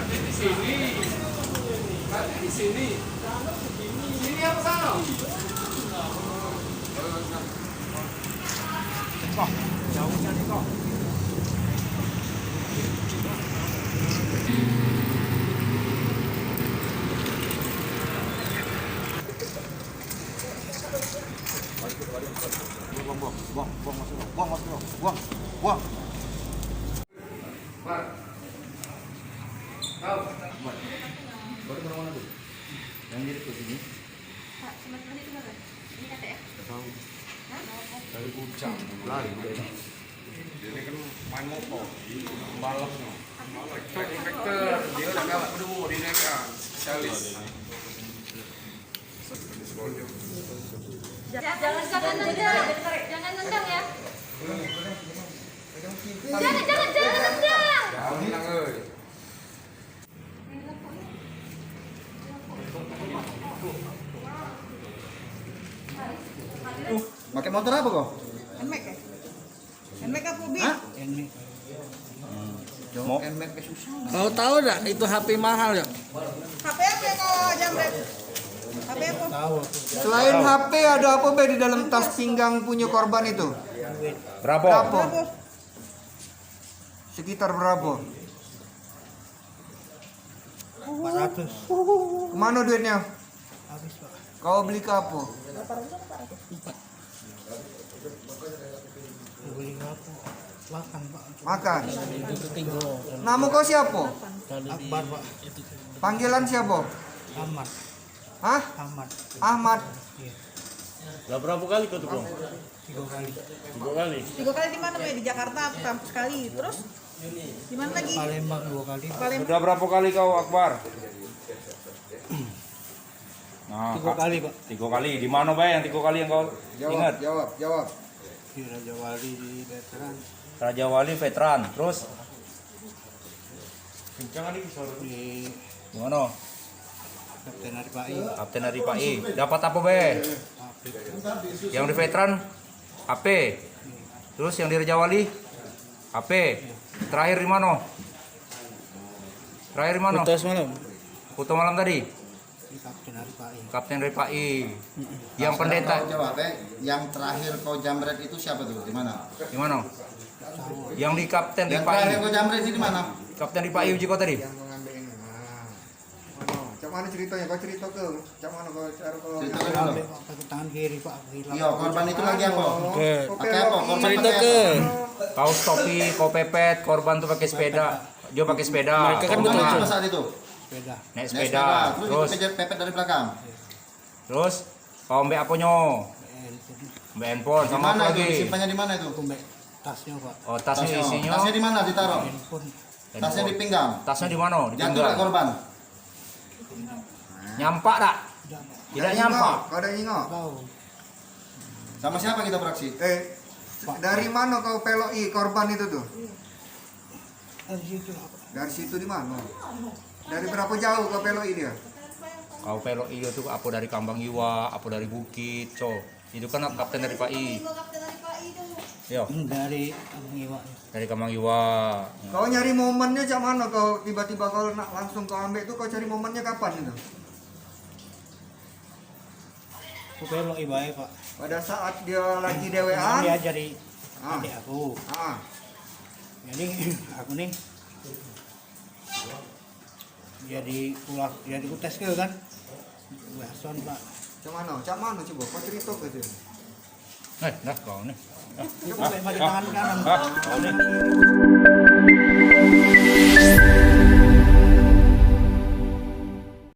Berarti di sini. Berarti di sini. Sini apa sana? Kok, jauhnya nih kok. Buang masuk. Buang. Mar. Kau. Baru mana tuh? Yang jadi ke sini. Pak, teman-teman itu mana? Ini kata ya? Tahu. Hah? Dari puncak lari udah. Ini kan main motor, balap no. Inspektor, dia udah galak dulu di mereka, spesialis. Jangan nendang. Jangan nendang ya. Jangan nendang. Jangan nendang euy. Pakai motor apa kok? Nmax ya? Nmax apa Bi? Hah? Nmax. Mau Nmax susah. Mau tahu enggak itu HP mahal ya? HP apa kok Jamret? HP apa? Tahu. Selain HP ada apa be di dalam tas pinggang punya korban itu? Berapa? Berapa? Apa? Sekitar berapa? 400. Kemana duitnya? Habis, Pak. Kau beli ke apa? Beli apa? Makan, Pak. Makan. Itu tinggal. Nama kau siapa? Akbar, Pak. Panggilan siapa? Ahmad. Hah? Ahmad. Ahmad. Iya. Lah berapa kali kau tuh, Bang? 3 kali. 2 kali. 3 kali di mana Be? Di Jakarta sekali. Terus di mana lagi? Palembang 2 kali. Palembang. Sudah berapa kali kau Akbar? Nah, 3 kali, Pak. 3 kali. Di mana Bay yang 3 kali yang kau ingat? Jawab. Di Raja Wali di veteran. Raja Wali veteran. Terus Di di mana? Kapten Aripai. Kapten Aripai. Dapat apa Be? Apik. Yang di veteran HP. Terus yang di Raja Wali HP. Terakhir di mana? Terakhir di mana? Putus malam. Foto malam tadi. Di Kapten Aripai. Kapten Ripai. Yang pendeta Kau jawab, yang terakhir kau jamret itu siapa tuh? Di mana? di mana? Yang di Kapten Yang terakhir Ripai. kau jamret itu di mana? Kapten Ripai uji kau tadi. Cak mana ceritanya? Kau cerita ke? Cak mana kau cara kau? Ceritakan dulu. Ambil Pak pakai tangan kiri, Pak. Hilang. Iya, korban itu lagi apa? Pakai apa? Korban Cerita pakai ke. apa? Kau topi, kau pepet, korban tuh pakai sepeda. Dia pakai sepeda. Mereka kan Kau Korban tengah. apa saat itu? Sepeda. Naik Naik sepeda. Terus Terus itu pepet dari belakang. kau ambil apa nyo? Ambil handphone Di sama mana apa itu? lagi? Disimpannya di mana itu? Kumbek tasnya, Pak. Oh, tasnya isinya. Tasnya di mana ditaruh? Handphone. Tasnya di pinggang. Tasnya di mana? Di Jatuh tak pinggang. korban? Nyampak tak? Tidak nyampak. Kau ada nyingok? Tahu. Sama siapa kita beraksi? Dari mana kau peloi korban itu tuh? Dari situ, Pak. Dari situ di mana? Dari berapa jauh kau peloi dia? Kau pelok iyo tuh apa dari Kambang Iwa, apa dari Bukit, co. Itu kan Kapten Ripai. Yo, Dari Iwa. dari Kambang Iwa. Kau nyari momennya cak mana? Kau tiba-tiba kau nak langsung kau ambil tuh kau cari momennya kapan itu? Aku pelok ibae, Pak. Pada saat dia lagi Dia dewean. ajari Ah. adik aku. Ah. Jadi aku nih jadi pulang, jadi aku tes ke kan. Bahasan, Pak. Cak mana coba kau cerita ke dia. Dah kau nih. Coba pakai tangan kanan. Kau nih.